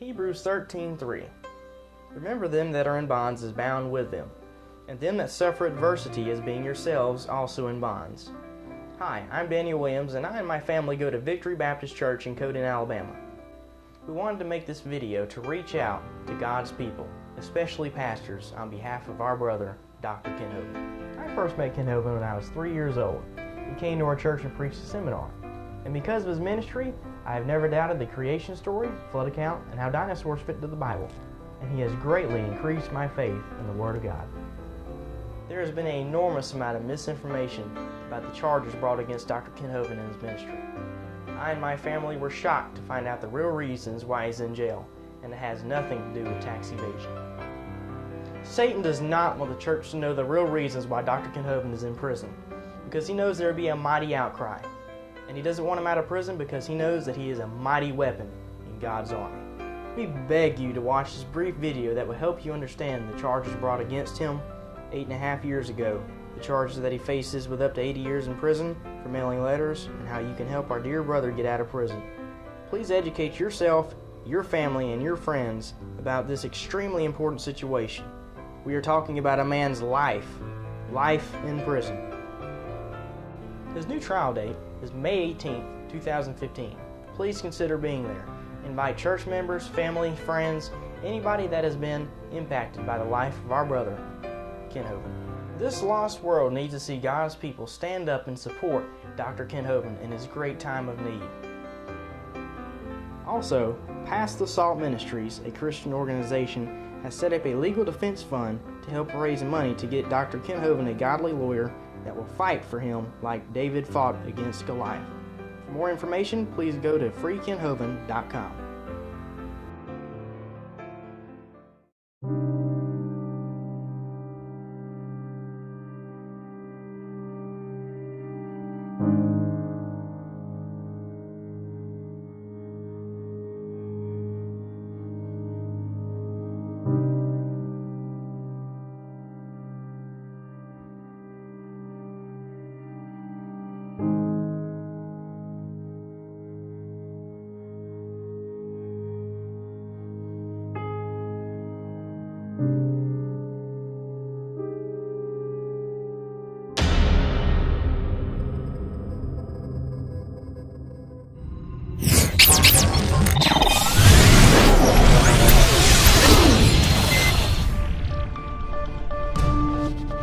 Hebrews 13:3. Remember them that are in bonds as bound with them, and them that suffer adversity as being yourselves also in bonds. Hi, I'm Daniel Williams, and I and my family go to Victory Baptist Church in Coding, Alabama. We wanted to make this video to reach out to God's people, especially pastors, on behalf of our brother, Dr. Ken Hovind. I first met Ken Hovind when I was 3 years old. He came to our church and preached a seminar. And because of his ministry, I have never doubted the creation story, flood account, and how dinosaurs fit into the Bible. And he has greatly increased my faith in the Word of God. There has been an enormous amount of misinformation about the charges brought against Dr. Ken Hovind and his ministry. I and my family were shocked to find out the real reasons why he's in jail, and it has nothing to do with tax evasion. Satan does not want the church to know the real reasons why Dr. Ken Hovind is in prison, because he knows there will be a mighty outcry. And he doesn't want him out of prison because he knows that he is a mighty weapon in God's army. We beg you to watch this brief video that will help you understand the charges brought against him 8.5 years ago, the charges that he faces with up to 80 years in prison for mailing letters, and how you can help our dear brother get out of prison. Please educate yourself, your family, and your friends about this extremely important situation. We are talking about a man's life in prison. His new trial date is May 18th, 2015. Please consider being there. Invite church members, family, friends, anybody that has been impacted by the life of our brother, Ken Hovind. This lost world needs to see God's people stand up and support Dr. Ken Hovind in his great time of need. Also, Pass the Salt Ministries, a Christian organization, has set up a legal defense fund to help raise money to get Dr. Ken Hovind a godly lawyer that will fight for him like David fought against Goliath. For more information, please go to freekenhovind.com.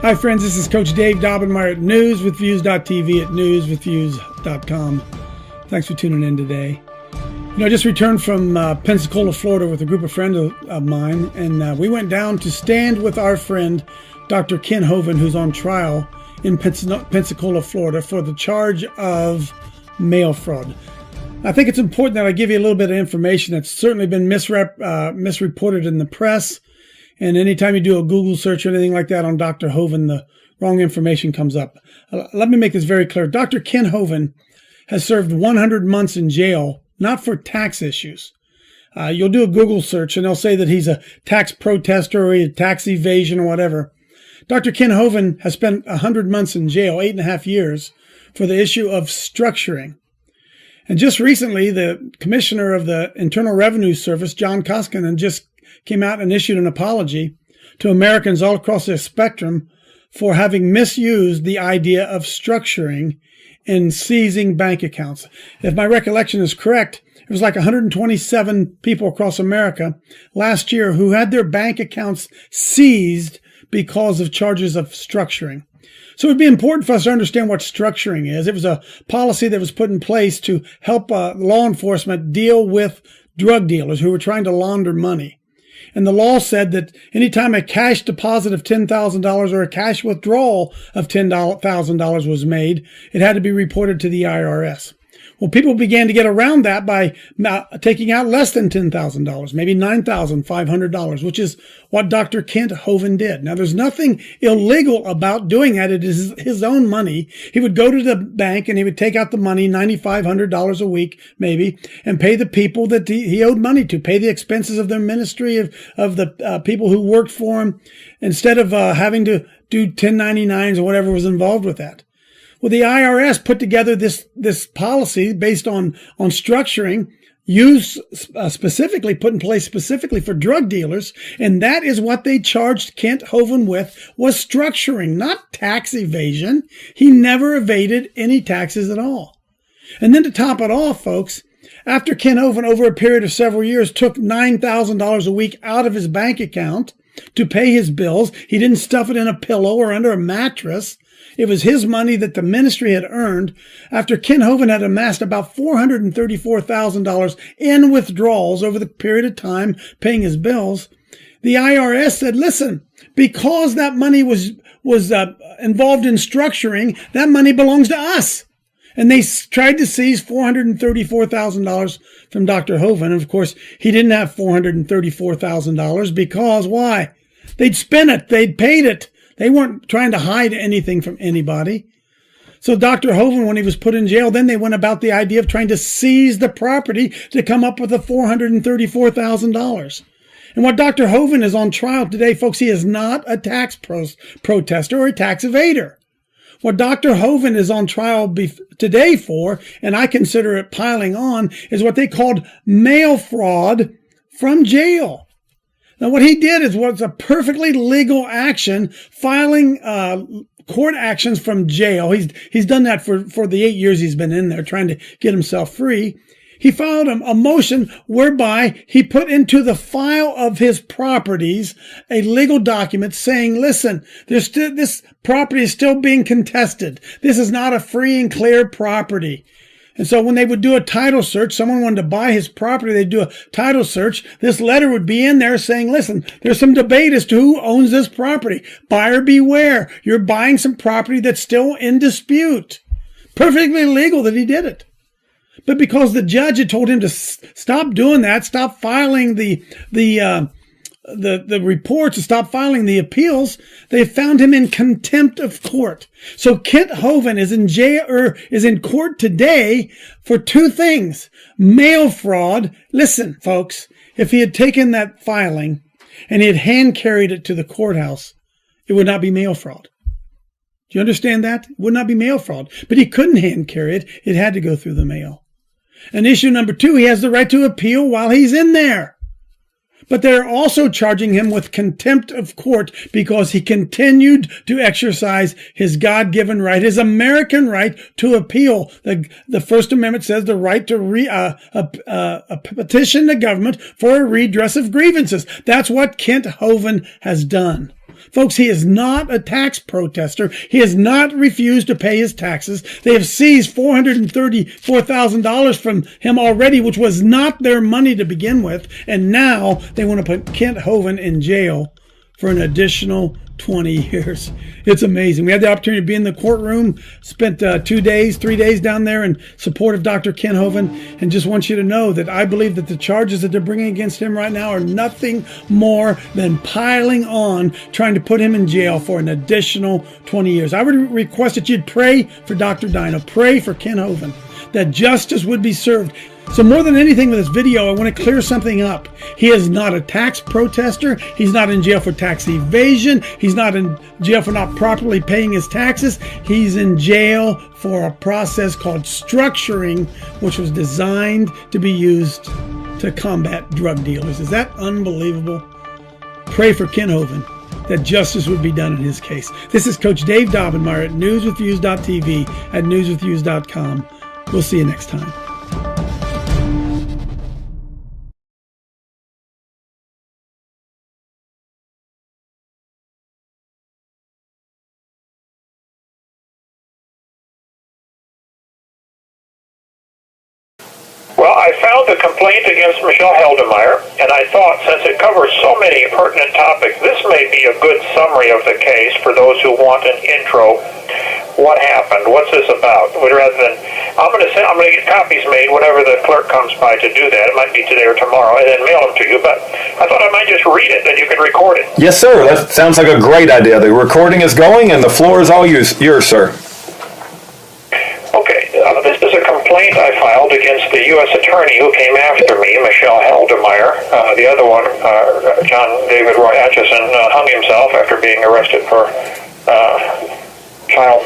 Hi friends, this is Coach Dave Daubenmire at newswithviews.tv at newswithviews.com. Thanks for tuning in today. I just returned from Pensacola, Florida with a group of friends of mine, and we went down to stand with our friend Dr. Ken Hovind, who's on trial in Pensacola, Florida for the charge of mail fraud. I think it's important that I give you a little bit of information that's certainly been misreported in the press. And anytime you do a Google search or anything like that on Dr. Hovind, the wrong information comes up. Let me make this very clear. Dr. Ken Hovind has served 100 months in jail, not for tax issues. You'll do a Google search and they'll say that he's a tax protester or a tax evasion or whatever. Dr. Ken Hovind has spent 100 months in jail, 8.5 years, for the issue of structuring. And just recently, the commissioner of the Internal Revenue Service, John Koskinen, just came out and issued an apology to Americans all across the spectrum for having misused the idea of structuring in seizing bank accounts. If my recollection is correct, it was like 127 people across America last year who had their bank accounts seized because of charges of structuring. So it would be important for us to understand what structuring is. It was a policy that was put in place to help law enforcement deal with drug dealers who were trying to launder money. And the law said that anytime a cash deposit of $10,000 or a cash withdrawal of $10,000 was made, it had to be reported to the IRS. Well, people began to get around that by taking out less than $10,000, maybe $9,500, which is what Dr. Ken Hovind did. Now, there's nothing illegal about doing that. It is his own money. He would go to the bank and he would take out the money, $9,500 a week, maybe, and pay the people that he owed money to, pay the expenses of their ministry, of the people who worked for him, instead of having to do 1099s or whatever was involved with that. Well, the IRS put together this policy based on structuring used specifically, put in place specifically for drug dealers. And that is what they charged Kent Hovind with, was structuring, not tax evasion. He never evaded any taxes at all. And then to top it off, folks, after Kent Hovind, over a period of several years, took $9,000 a week out of his bank account to pay his bills, he didn't stuff it in a pillow or under a mattress. It was his money that the ministry had earned. After Kent Hovind had amassed about $434,000 in withdrawals over the period of time paying his bills, the IRS said, listen, because that money was involved in structuring, that money belongs to us. And they tried to seize $434,000 from Dr. Hovind. And of course, he didn't have $434,000 because why? They'd spent it. They'd paid it. They weren't trying to hide anything from anybody. So Dr. Hovind, when he was put in jail, then they went about the idea of trying to seize the property to come up with the $434,000. And what Dr. Hovind is on trial today, folks, he is not a tax protester or a tax evader. What Dr. Hovind is on trial today for, and I consider it piling on, is what they called mail fraud from jail. Now, what he did was a perfectly legal action, filing court actions from jail. He's done that for the 8 years he's been in there, trying to get himself free. He filed a motion whereby he put into the file of his properties a legal document saying, listen, this property is still being contested. This is not a free and clear property. And so when they would do a title search, someone wanted to buy his property, they'd do a title search. This letter would be in there saying, listen, there's some debate as to who owns this property. Buyer beware. You're buying some property that's still in dispute. Perfectly legal that he did it. But because the judge had told him to stop doing that, stop filing the reports, and stop filing the appeals, they found him in contempt of court. So Kent Hovind is in jail, or is in court today for two things: mail fraud. Listen, folks, if he had taken that filing and he had hand carried it to the courthouse, it would not be mail fraud. Do you understand that? It would not be mail fraud. But he couldn't hand carry it. It had to go through the mail. And issue number two, he has the right to appeal while he's in there. But they're also charging him with contempt of court because he continued to exercise his God-given right, his American right to appeal. The First Amendment says the right to petition the government for a redress of grievances. That's what Kent Hovind has done. Folks, he is not a tax protester. He has not refused to pay his taxes. They have seized $434,000 from him already, which was not their money to begin with. And now they want to put Kent Hovind in jail for an additional 20 years. It's amazing. We had the opportunity to be in the courtroom, spent 3 days down there in support of Dr. Kent Hovind, and just want you to know that I believe that the charges that they're bringing against him right now are nothing more than piling on, trying to put him in jail for an additional 20 years. I would request that you'd pray for Dr. Dino, pray for Kent Hovind, that justice would be served. So more than anything with this video, I want to clear something up. He is not a tax protester. He's not in jail for tax evasion. He's not in jail for not properly paying his taxes. He's in jail for a process called structuring, which was designed to be used to combat drug dealers. Is that unbelievable? Pray for Kent Hovind, that justice would be done in his case. This is Coach Dave Daubenmire at newswithviews.tv, at newswithviews.com. We'll see you next time. Well, I filed the complaint against Michelle Heldemeyer, and I thought since it covers so many pertinent topics, this may be a good summary of the case for those who want an intro. What happened? What's this about? Rather than, I'm going to get copies made whenever the clerk comes by to do that. It might be today or tomorrow, and then mail them to you. But I thought I might just read it, and you can record it. Yes, sir. That sounds like a great idea. The recording is going, and the floor is all yours, sir. Okay, this is a complaint I filed against the U.S. attorney who came after me, Michelle Heldemeyer. The other one, John David Roy Atchison, hung himself after being arrested for child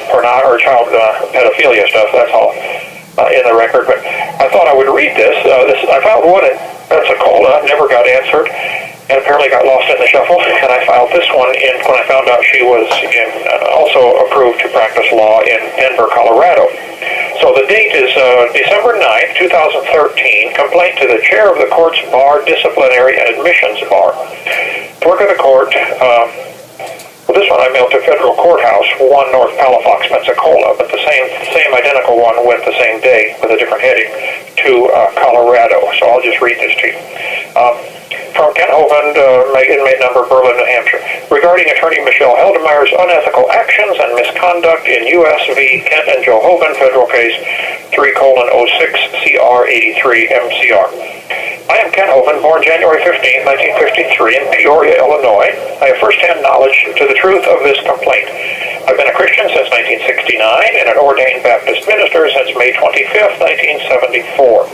pedophilia stuff, that's all. in the record, but I thought I would read this. I filed one in Pensacola, never got answered, and apparently got lost in the shuffle, and I filed this one in when I found out she was also approved to practice law in Denver, Colorado. So the date is December 9th, 2013, complaint to the chair of the court's bar, disciplinary and admissions bar. Clerk of the court, well, this one I mailed to Federal Courthouse, 1 North Palafox, Pensacola, but the same identical one went the same day with a different heading to Colorado. So I'll just read this to you. From Kent Hovind, inmate number, Berlin, New Hampshire. Regarding attorney Michelle Heldemeyer's unethical actions and misconduct in U.S. v. Kent and Joe Hovind, federal case 3:06 CR 83 MCR. I am Kent Hovind, born January 15, 1953 in Peoria, Illinois. I have first-hand knowledge to the truth of this complaint. I've been a Christian since 1969 and an ordained Baptist minister since May 25, 1974.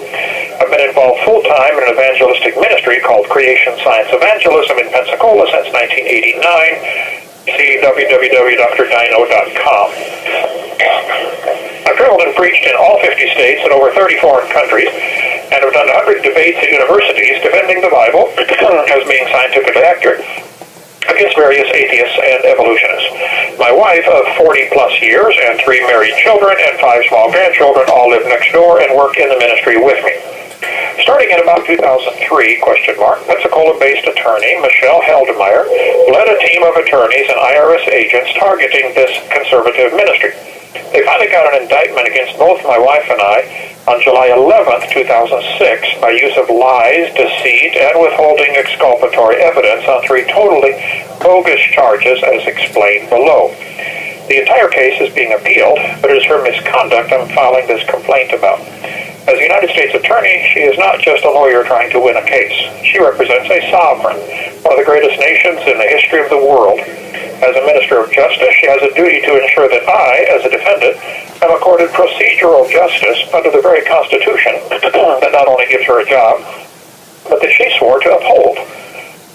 I've been involved full-time in an evangelistic ministry called Creation Science Evangelism in Pensacola since 1989. See www.drdino.com. I've traveled and preached in all 50 states and over 30 foreign countries, and have done 100 debates at universities defending the Bible as being scientifically accurate against various atheists and evolutionists. My wife of 40-plus years and 3 married children and 5 small grandchildren all live next door and work in the ministry with me. Starting in about 2003, Pensacola-based attorney Michelle Heldemeyer led a team of attorneys and IRS agents targeting this conservative ministry. They finally got an indictment against both my wife and I on July 11, 2006, by use of lies, deceit, and withholding exculpatory evidence on 3 totally bogus charges as explained below. The entire case is being appealed, but it is her misconduct I'm filing this complaint about. As a United States attorney, she is not just a lawyer trying to win a case. She represents a sovereign, one of the greatest nations in the history of the world. As a minister of justice, she has a duty to ensure that I, as a defendant, am accorded procedural justice under the very Constitution that not only gives her a job, but that she swore to uphold.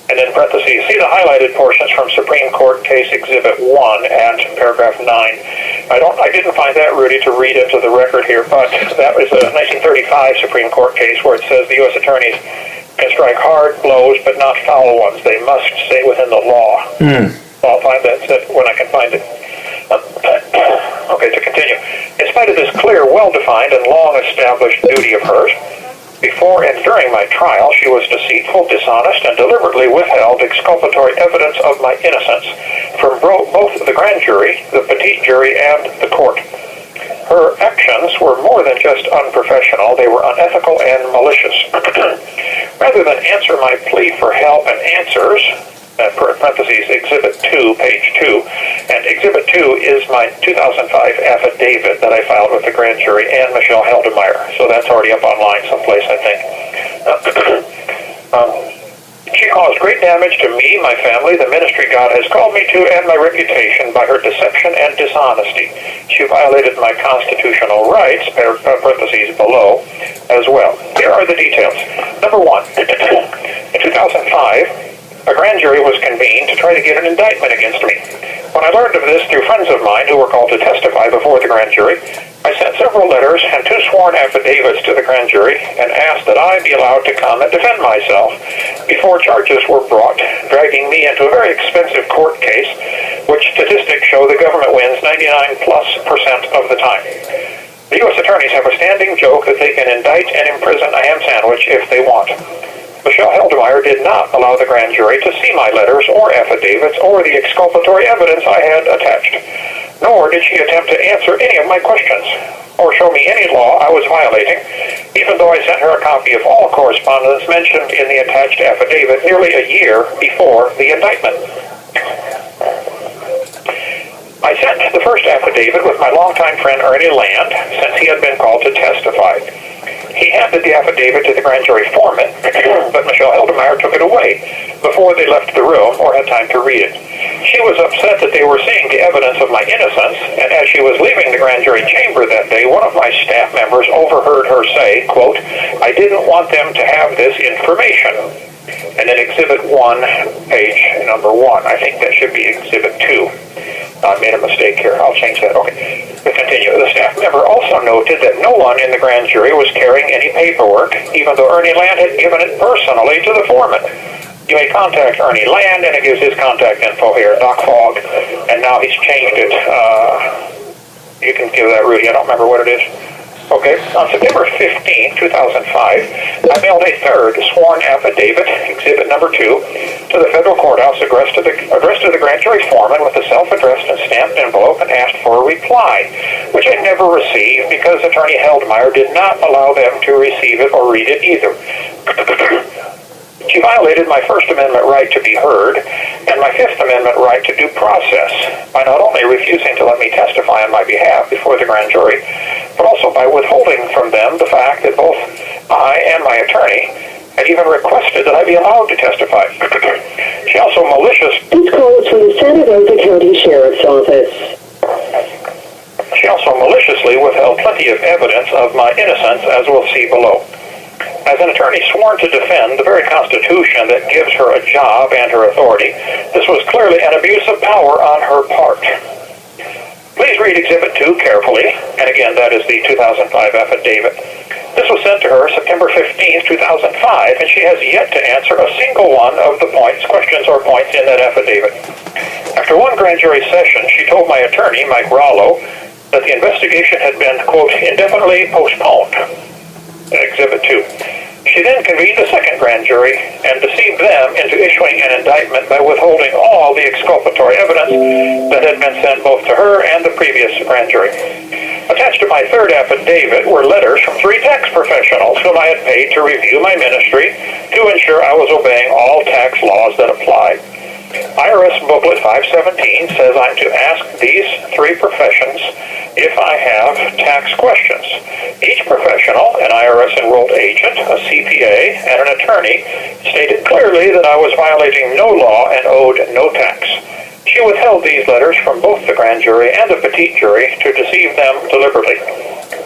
And in parentheses, see the highlighted portions from Supreme Court Case Exhibit 1 and paragraph 9. I didn't find that, Rudy, to read into the record here, but that was a 1935 Supreme Court case where it says the U.S. attorneys can strike hard blows but not foul ones. They must stay within the law. I'll find that when I can find it. Okay, to continue. In spite of this clear, well-defined, and long-established duty of hers, before and during my trial, she was deceitful, dishonest, and deliberately withheld exculpatory evidence of my innocence from both the grand jury, the petite jury, and the court. Her actions were more than just unprofessional, they were unethical and malicious. Rather than answer my plea for help and answers, parentheses, Exhibit 2, page 2. And Exhibit 2 is my 2005 affidavit that I filed with the grand jury and Michelle Heldemeyer. So that's already up online someplace, I think. She caused great damage to me, my family, the ministry God has called me to, and my reputation by her deception and dishonesty. She violated my constitutional rights, parentheses below, as well. Here are the details. Number 1, in 2005, a grand jury was convened to try to get an indictment against me. When I learned of this through friends of mine who were called to testify before the grand jury, I sent several letters and 2 sworn affidavits to the grand jury and asked that I be allowed to come and defend myself before charges were brought, dragging me into a very expensive court case, which statistics show the government wins 99+% of the time. The U.S. attorneys have a standing joke that they can indict and imprison a ham sandwich if they want. Michelle Heldemeyer did not allow the grand jury to see my letters or affidavits or the exculpatory evidence I had attached, nor did she attempt to answer any of my questions or show me any law I was violating, even though I sent her a copy of all correspondence mentioned in the attached affidavit nearly a year before the indictment. I sent the first affidavit with my longtime friend Ernie Land, since he had been called to testify. He handed the affidavit to the grand jury foreman, but Michelle Heldemeyer took it away before they left the room or had time to read it. She was upset that they were seeing the evidence of my innocence, and as she was leaving the grand jury chamber that day, one of my staff members overheard her say, quote, "I didn't want them to have this information." And then Exhibit 1, page number 1. I think that should be Exhibit 2. I made a mistake here. I'll change that. Okay. We continue. The staff member also noted that no one in the grand jury was carrying any paperwork, even though Ernie Land had given it personally to the foreman. You may contact Ernie Land, and it gives his contact info here, Doc Fogg, and now he's changed it. You can give that, Rudy. I don't remember what it is. Okay. On September 15, 2005, I mailed a third sworn affidavit, Exhibit Number 2, to the federal courthouse addressed to the grand jury foreman with a self-addressed and stamped envelope and asked for a reply, which I never received because Attorney Heldmeyer did not allow them to receive it or read it either. She violated my First Amendment right to be heard and my Fifth Amendment right to due process by not only refusing to let me testify on my behalf before the grand jury, but also by withholding from them the fact that both I and my attorney had even requested that I be allowed to testify. She also This call is from the Santa Rosa County Sheriff's Office. She also maliciously withheld plenty of evidence of my innocence, as we'll see below. As an attorney sworn to defend the very Constitution that gives her a job and her authority, this was clearly an abuse of power on her part. Please read Exhibit 2 carefully, and again, that is the 2005 affidavit. This was sent to her September 15, 2005, and she has yet to answer a single one of the questions or points in that affidavit. After one grand jury session, she told my attorney, Mike Rollo, that the investigation had been, quote, indefinitely postponed. Exhibit 2. She then convened a second grand jury and deceived them into issuing an indictment by withholding all the exculpatory evidence that had been sent both to her and the previous grand jury. Attached to my third affidavit were letters from 3 tax professionals whom I had paid to review my ministry to ensure I was obeying all tax laws that applied. IRS Booklet 517 says I'm to ask these 3 professions if I have tax questions. Each professional, an IRS enrolled agent, a CPA, and an attorney, stated clearly that I was violating no law and owed no tax. She withheld these letters from both the grand jury and the petite jury to deceive them deliberately.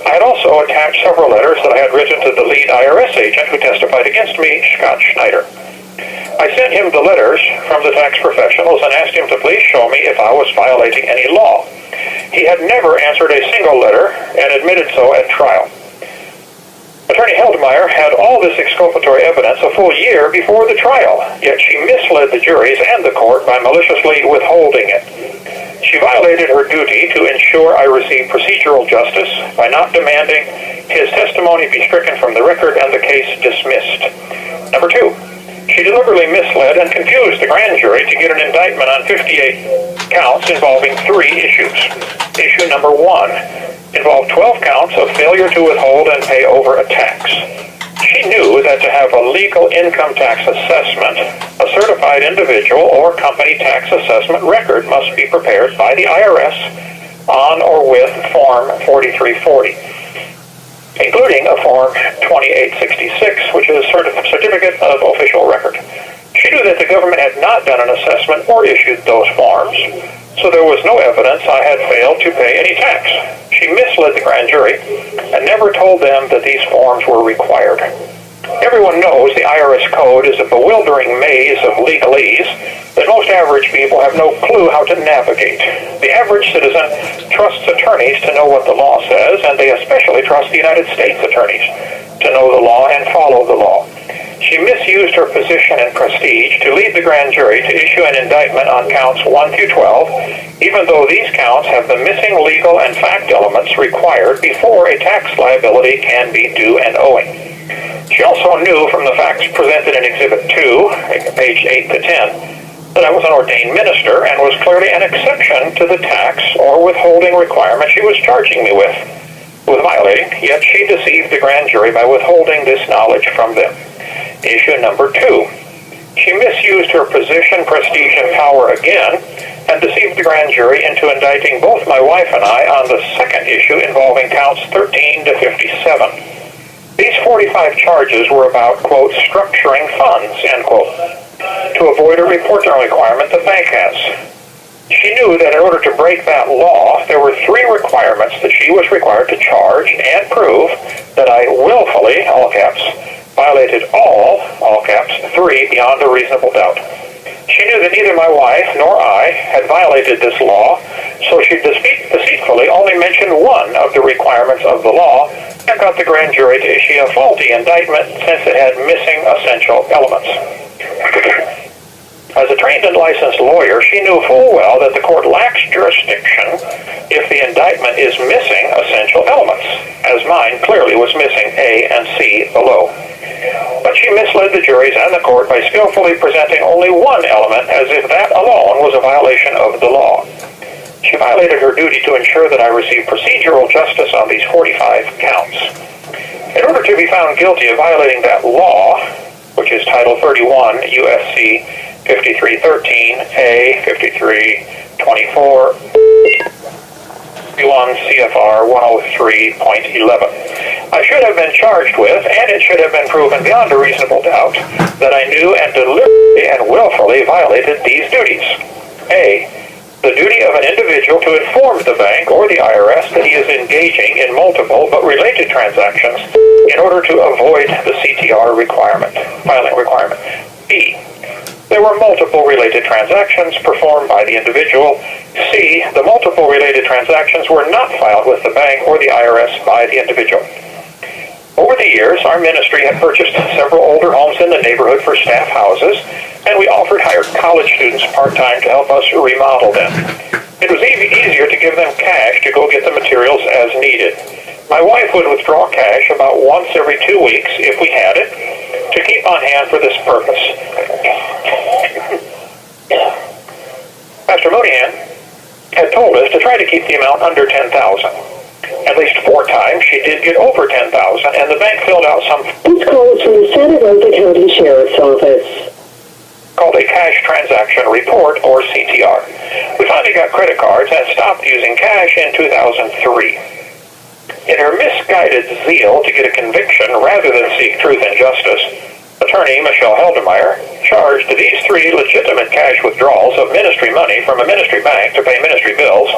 I had also attached several letters that I had written to the lead IRS agent who testified against me, Scott Schneider. I sent him the letters from the tax professionals and asked him to please show me if I was violating any law. He had never answered a single letter and admitted so at trial. Attorney Heldmeyer had all this exculpatory evidence a full year before the trial, yet she misled the juries and the court by maliciously withholding it. She violated her duty to ensure I received procedural justice by not demanding his testimony be stricken from the record and the case dismissed. Number 2. She deliberately misled and confused the grand jury to get an indictment on 58 counts involving 3 issues. Issue number 1 involved 12 counts of failure to withhold and pay over a tax. She knew that to have a legal income tax assessment, a certified individual or company tax assessment record must be prepared by the IRS on or with Form 4340. Including a Form 2866, which is a Certificate of Official Record. She knew that the government had not done an assessment or issued those forms, so there was no evidence I had failed to pay any tax. She misled the grand jury and never told them that these forms were required. Everyone knows the IRS code is a bewildering maze of legalese that most average people have no clue how to navigate. The average citizen trusts attorneys to know what the law says, and they especially trust the United States attorneys to know the law and follow the law. She misused her position and prestige to lead the grand jury to issue an indictment on counts 1 through 12, even though these counts have the missing legal and fact elements required before a tax liability can be due and owing. She also knew from the facts presented in Exhibit 2, page 8 to 10, that I was an ordained minister and was clearly an exception to the tax or withholding requirement she was charging me with violating, yet she deceived the grand jury by withholding this knowledge from them. Issue number 2. She misused her position, prestige, and power again and deceived the grand jury into indicting both my wife and I on the second issue involving counts 13 to 57. These 45 charges were about, quote, structuring funds, end quote, to avoid a reporting requirement the bank has. She knew that in order to break that law, there were 3 requirements that she was required to charge and prove that I willfully, all caps, violated all caps, 3 beyond a reasonable doubt. She knew that neither my wife nor I had violated this law so she deceitfully only mentioned one of the requirements of the law and got the grand jury to issue a faulty indictment since it had missing essential elements. As a trained and licensed lawyer, she knew full well that the court lacks jurisdiction if the indictment is missing essential elements, as mine clearly was missing A and C below. But she misled the juries and the court by skillfully presenting only one element as if that alone was a violation of the law. She violated her duty to ensure that I received procedural justice on these 45 counts. In order to be found guilty of violating that law, which is Title 31 U.S.C. 5313A, 5324, 51 CFR 103.11. I should have been charged with, and it should have been proven beyond a reasonable doubt, that I knew and deliberately and willfully violated these duties. A, the duty of an individual to inform the bank or the IRS that he is engaging in multiple but related transactions in order to avoid the CTR filing requirement. B, there were multiple related transactions performed by the individual. C, the multiple related transactions were not filed with the bank or the IRS by the individual. Over the years, our ministry had purchased several older homes in the neighborhood for staff houses, and we offered hired college students part-time to help us remodel them. It was easier to give them cash to go get the materials as needed. My wife would withdraw cash about once every 2 weeks, if we had it, to keep on hand for this purpose. Pastor Mooneyhan had told us to try to keep the amount under $10,000. At least 4 times she did get over $10,000, and the bank filled out some... This call is from the Santa Rosa County Sheriff's Office. Called a cash transaction report, or CTR. We finally got credit cards and stopped using cash in 2003. In her misguided zeal to get a conviction rather than seek truth and justice, attorney Michelle Heldemeyer charged these 3 legitimate cash withdrawals of ministry money from a ministry bank to pay ministry bills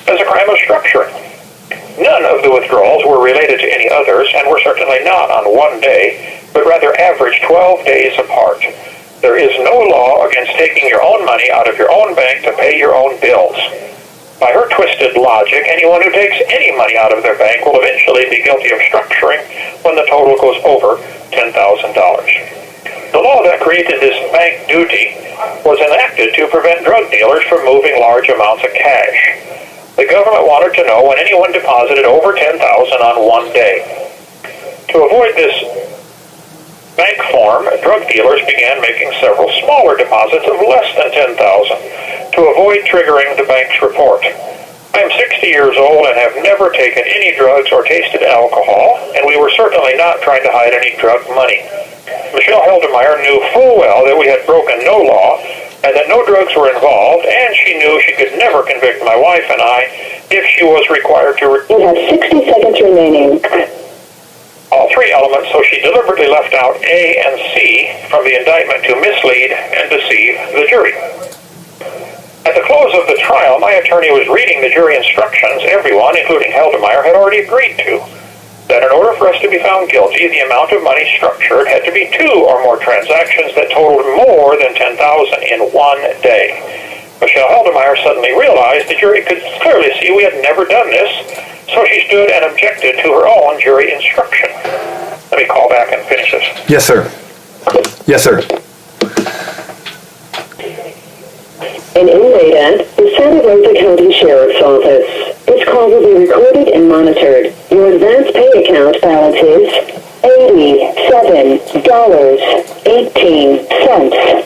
as a crime of structuring. None of the withdrawals were related to any others and were certainly not on one day, but rather averaged 12 days apart. There is no law against taking your own money out of your own bank to pay your own bills. By her twisted logic, anyone who takes any money out of their bank will eventually be guilty of structuring when the total goes over $10,000. The law that created this bank duty was enacted to prevent drug dealers from moving large amounts of cash. The government wanted to know when anyone deposited over $10,000 on one day. To avoid this bank form, drug dealers began making several smaller deposits of less than $10,000 to avoid triggering the bank's report. I am 60 years old and have never taken any drugs or tasted alcohol, and we were certainly not trying to hide any drug money. Michelle Heldemeyer knew full well that we had broken no law and that no drugs were involved, and she knew she could never convict my wife and I if she was required to... You have 60 seconds remaining. All 3 elements, so she deliberately left out A and C from the indictment to mislead and deceive the jury. At the close of the trial, my attorney was reading the jury instructions everyone, including Heldemeyer, had already agreed to. That in order for us to be found guilty, the amount of money structured had to be 2 or more transactions that totaled more than $10,000 in one day. Michelle Heldemeyer suddenly realized the jury could clearly see we had never done this, so she stood and objected to her own jury instruction. Let me call back and finish this. Yes, sir. Yes, sir. An inmate at the Santa Rosa County Sheriff's Office. This call will be recorded and monitored. Your advance pay account balance is $87.18.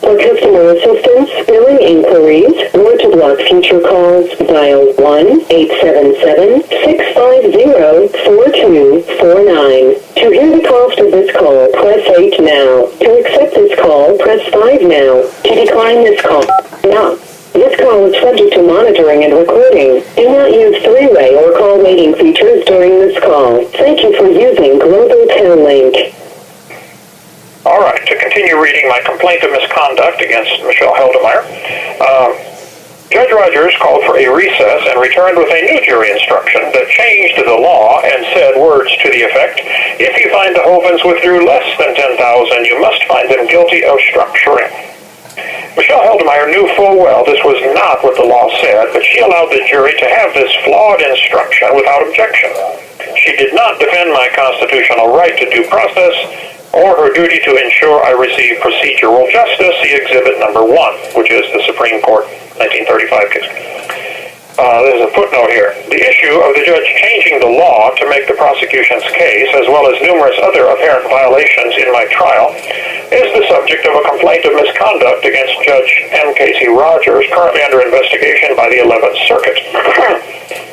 For customer assistance, billing inquiries, or to block future calls, dial 1-877-650-4249. To hear the cost of this call, press 8 now. To accept this call, press 5 now. To decline this call, now. This call is subject to monitoring and recording. Do not use 3-way or call waiting features during this call. Thank you for using Global Town Link. All right, to continue reading my complaint of misconduct against Michelle Heldemeyer, Judge Rogers called for a recess and returned with a new jury instruction that changed the law and said words to the effect, if you find the Hovinds withdrew less than $10,000, you must find them guilty of structuring. Michelle Heldemeyer knew full well this was not what the law said, but she allowed the jury to have this flawed instruction without objection. She did not defend my constitutional right to due process or her duty to ensure I receive procedural justice, see Exhibit number 1, which is the Supreme Court 1935 case. There's a footnote here. The issue of the judge changing the law to make the prosecution's case, as well as numerous other apparent violations in my trial, is the subject of a complaint of misconduct against Judge M. Casey Rogers, currently under investigation by the 11th Circuit.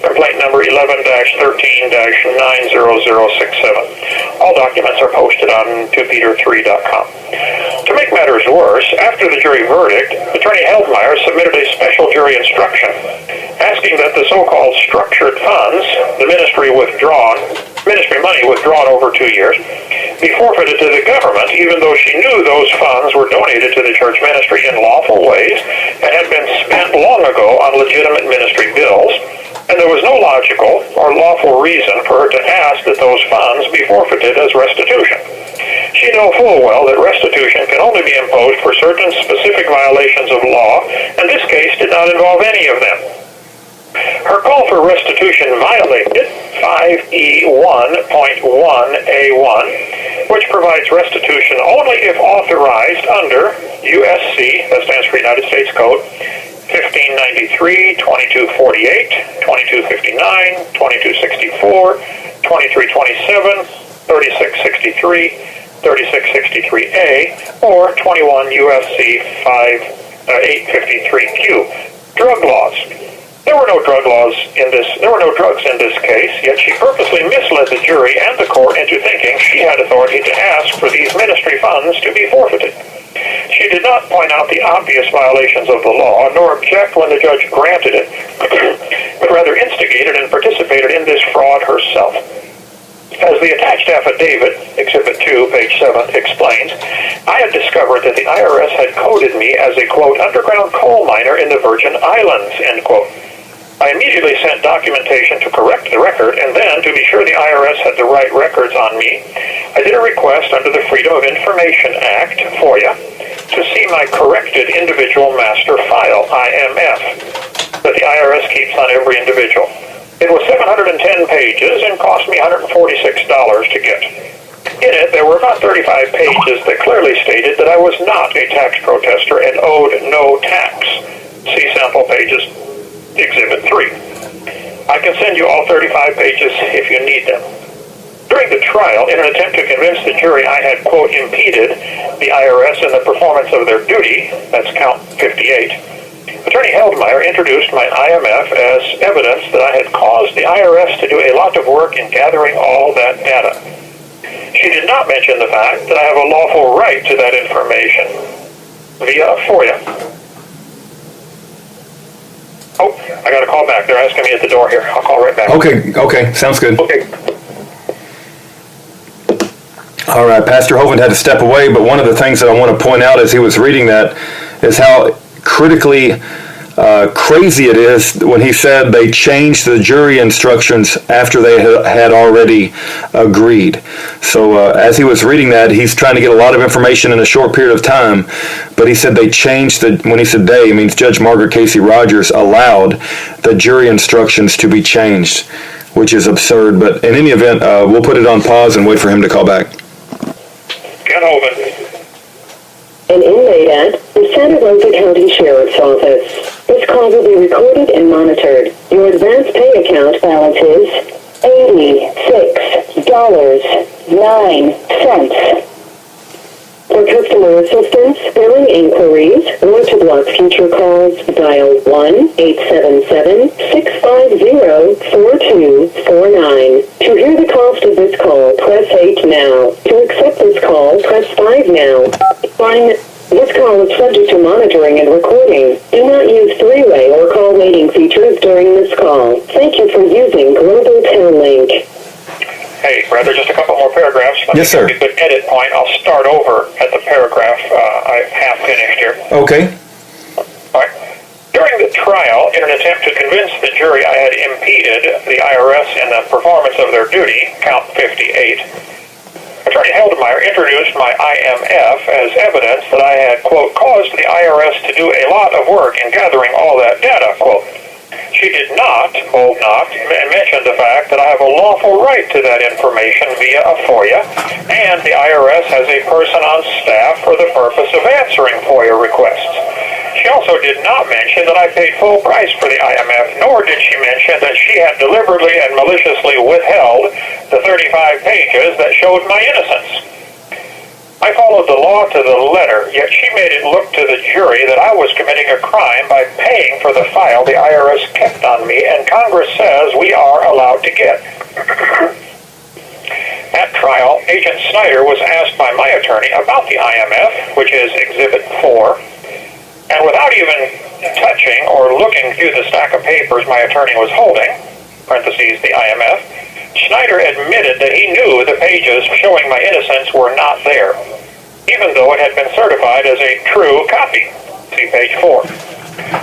Complaint number 11-13-90067. All documents are posted on 2peter3.com. To make matters worse, after the jury verdict, Attorney Heldemeyer submitted a special jury instruction asking that the so-called structured funds, the ministry money withdrawn over 2 years, be forfeited to the government, even though she knew those funds were donated to the church ministry in lawful ways and had been spent long ago on legitimate ministry bills, and there was no logical or lawful reason for her to ask that those funds be forfeited as restitution. She knew full well that restitution can only be imposed for certain specific violations of law, and this case did not involve any of them. Her call for restitution violated 5E1.1A1, which provides restitution only if authorized under USC, that stands for United States Code, 1593, 2248, 2259, 2264, 2327, 3663, 3663A, or 21 USC 853Q. Drug laws. There were no drugs in this case, yet she purposely misled the jury and the court into thinking she had authority to ask for these ministry funds to be forfeited. She did not point out the obvious violations of the law, nor object when the judge granted it, but rather instigated and participated in this fraud herself. As the attached affidavit, Exhibit 2, page 7, explains, I had discovered that the IRS had coded me as a, quote, underground coal miner in the Virgin Islands, end quote. I immediately sent documentation to correct the record, and then, to be sure the IRS had the right records on me, I did a request under the Freedom of Information Act, FOIA, to see my corrected individual master file, IMF, that the IRS keeps on every individual. It was 710 pages and cost me $146 to get. In it, there were about 35 pages that clearly stated that I was not a tax protester and owed no tax. See sample pages, Exhibit 3. I can send you all 35 pages if you need them. During the trial, in an attempt to convince the jury I had, quote, impeded the IRS in the performance of their duty, that's count 58, Attorney Heldemeyer introduced my IMF as evidence that I had caused the IRS to do a lot of work in gathering all that data. She did not mention the fact that I have a lawful right to that information via FOIA. Oh, I got a call back. They're asking me at the door here. I'll call right back. Okay, sounds good. Okay. All right, Pastor Hovind had to step away, but one of the things that I want to point out as he was reading that is how critically crazy it is when he said they changed the jury instructions after they had already agreed. So as he was reading that, he's trying to get a lot of information in a short period of time, but he said they changed when he said they, it means Judge Margaret Casey Rogers allowed the jury instructions to be changed, which is absurd. But in any event, we'll put it on pause and wait for him to call back. Get over. An inmate at the Santa Rosa County Sheriff's Office. This call will be recorded and monitored. Your advance pay account balance is $86.09. For customer assistance, billing inquiries, or to block future calls, dial 1-877-650-4249. To hear the cost of this call, press 8 now. To accept this call, press 5 now. This call is subject to monitoring and recording. Do not use three-way or call waiting features during this call. Thank you for using Global Link. Hey, brother, just a couple more paragraphs. Yes, sir. Let me get a good edit point. I'll start over at the paragraph I've half finished here. Okay. All right. During the trial, in an attempt to convince the jury I had impeded the IRS in the performance of their duty, count 58, Attorney Heldemeyer introduced my IMF as evidence that I had, quote, caused the IRS to do a lot of work in gathering all that data, quote. She did not, bold not, mention the fact that I have a lawful right to that information via a FOIA, and the IRS has a person on staff for the purpose of answering FOIA requests. She also did not mention that I paid full price for the IMF, nor did she mention that she had deliberately and maliciously withheld the 35 pages that showed my innocence. I followed the law to the letter, yet she made it look to the jury that I was committing a crime by paying for the file the IRS kept on me, and Congress says we are allowed to get. At trial, Agent Snyder was asked by my attorney about the IMF, which is Exhibit 4, and without even touching or looking through the stack of papers my attorney was holding, parentheses, the IMF, Snyder admitted that he knew the pages showing my innocence were not there, even though it had been certified as a true copy. See page 4.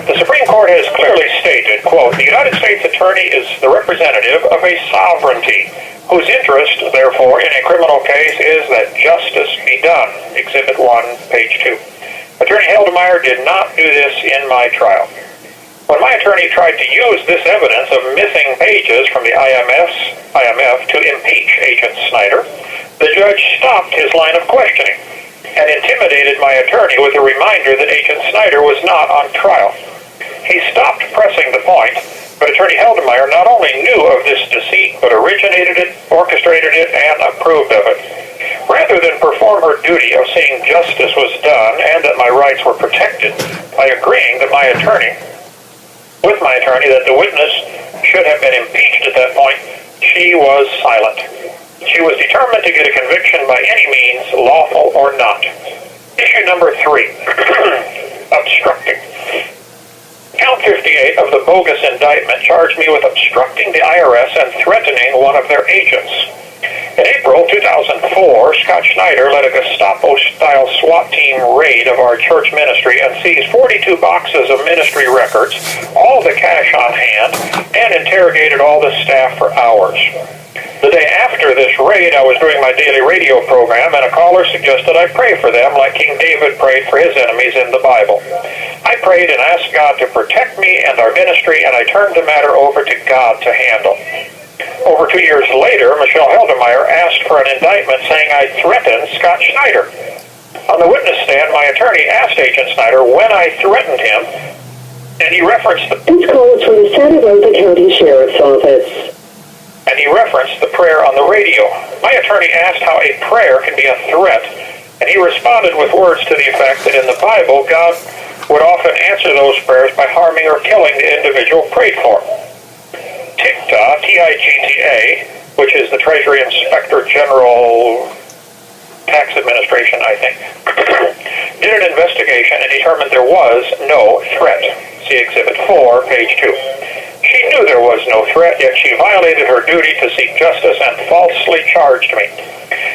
The Supreme Court has clearly stated, quote, the United States Attorney is the representative of a sovereignty, whose interest, therefore, in a criminal case is that justice be done. Exhibit 1, page 2. Attorney Heldemeyer did not do this in my trial. When my attorney tried to use this evidence of missing pages from the IMF to impeach Agent Snyder, the judge stopped his line of questioning and intimidated my attorney with a reminder that Agent Snyder was not on trial. He stopped pressing the point, but Attorney Heldemeyer not only knew of this deceit, but originated it, orchestrated it, and approved of it. Rather than perform her duty of seeing justice was done and that my rights were protected by agreeing that with my attorney that the witness should have been impeached at that point, she was silent. She was determined to get a conviction by any means, lawful or not. Issue number 3, obstructing. Count 58 of the bogus indictment charged me with obstructing the IRS and threatening one of their agents. In April 2004, Scott Schneider led a Gestapo-style SWAT team raid of our church ministry and seized 42 boxes of ministry records, all the cash on hand, and interrogated all the staff for hours. The day after this raid, I was doing my daily radio program, and a caller suggested I pray for them like King David prayed for his enemies in the Bible. I prayed and asked God to protect me and our ministry, and I turned the matter over to God to handle. Over 2 years later, Michelle Heldemeyer asked for an indictment saying I threatened Scott Schneider. On the witness stand, my attorney asked Agent Snyder when I threatened him, and he referenced the... This call is from the Santa Rosa County Sheriff's Office. And he referenced the prayer on the radio. My attorney asked how a prayer can be a threat, and he responded with words to the effect that in the Bible, God would often answer those prayers by harming or killing the individual prayed for. TIGTA, T-I-G-T-A, which is the Treasury Inspector General Tax Administration, I think, did an investigation and determined there was no threat. See Exhibit 4, page 2. She knew there was no threat, yet she violated her duty to seek justice and falsely charged me.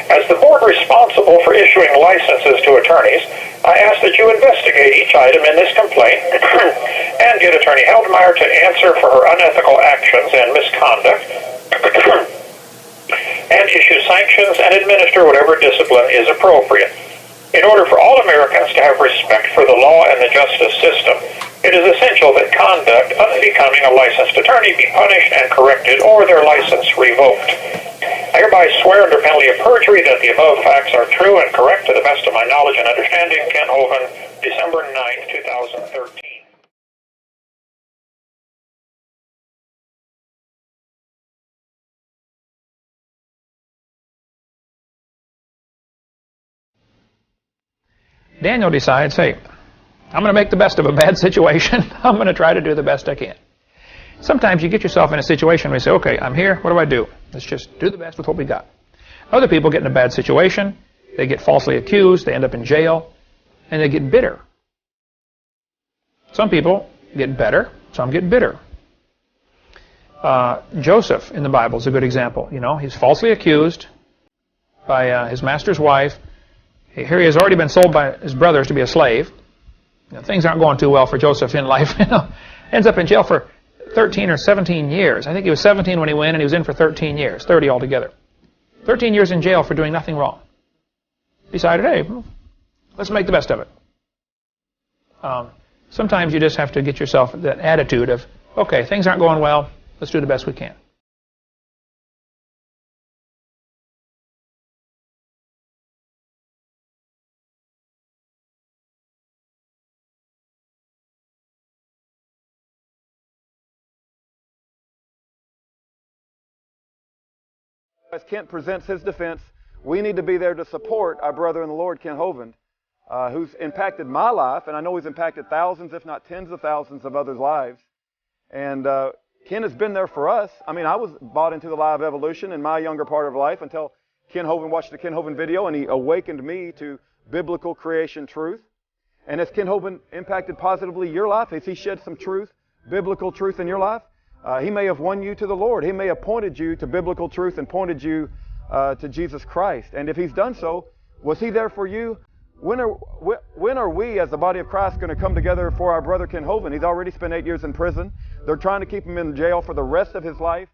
As the board responsible for issuing licenses to attorneys, I ask that you investigate each item in this complaint and get Attorney Heldemeyer to answer for her unethical actions and misconduct and issue sanctions and administer whatever discipline is appropriate. In order for all Americans to have respect for the law and the justice system, it is essential that conduct unbecoming a licensed attorney be punished and corrected or their license revoked. I hereby swear under penalty of perjury that the above facts are true and correct to the best of my knowledge and understanding. Ken Hovind, December 9, 2013. Daniel decides, hey, I'm going to make the best of a bad situation. I'm going to try to do the best I can. Sometimes you get yourself in a situation where you say, okay, I'm here, what do? Let's just do the best with what we got. Other people get in a bad situation, they get falsely accused, they end up in jail, and they get bitter. Some people get better, some get bitter. Joseph in the Bible is a good example. You know, he's falsely accused by his master's wife. Here he has already been sold by his brothers to be a slave. You know, things aren't going too well for Joseph in life. Ends up in jail for 13 or 17 years. I think he was 17 when he went, and he was in for 13 years, 30 altogether. 13 years in jail for doing nothing wrong. Decided, hey, let's make the best of it. Sometimes you just have to get yourself that attitude of, okay, things aren't going well, let's do the best we can. As Kent presents his defense, we need to be there to support our brother in the Lord, Kent Hovind, who's impacted my life, and I know he's impacted thousands, if not tens of thousands of others' lives. And Ken has been there for us. I mean, I was bought into the lie of evolution in my younger part of life until Ken Hovind watched the Ken Hovind video, and he awakened me to biblical creation truth. And has Ken Hovind impacted positively your life? Has he shed some truth, biblical truth in your life? He may have won you to the Lord. He may have pointed you to biblical truth and pointed you to Jesus Christ. And if he's done so, was he there for you? When are we as the body of Christ going to come together for our brother Ken Hovind? He's already spent 8 years in prison. They're trying to keep him in jail for the rest of his life.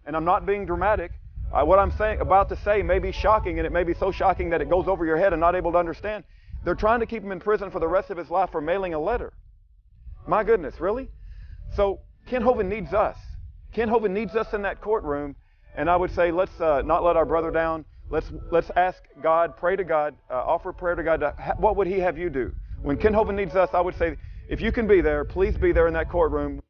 And I'm not being dramatic. What I'm about to say may be shocking, and it may be so shocking that it goes over your head and not able to understand. They're trying to keep him in prison for the rest of his life for mailing a letter. My goodness, really? So Ken Hovind needs us. Ken Hovind needs us in that courtroom, and I would say let's not let our brother down. Let's ask God, pray to God, offer prayer to God. What would he have you do? When Ken Hovind needs us, I would say, if you can be there, please be there in that courtroom.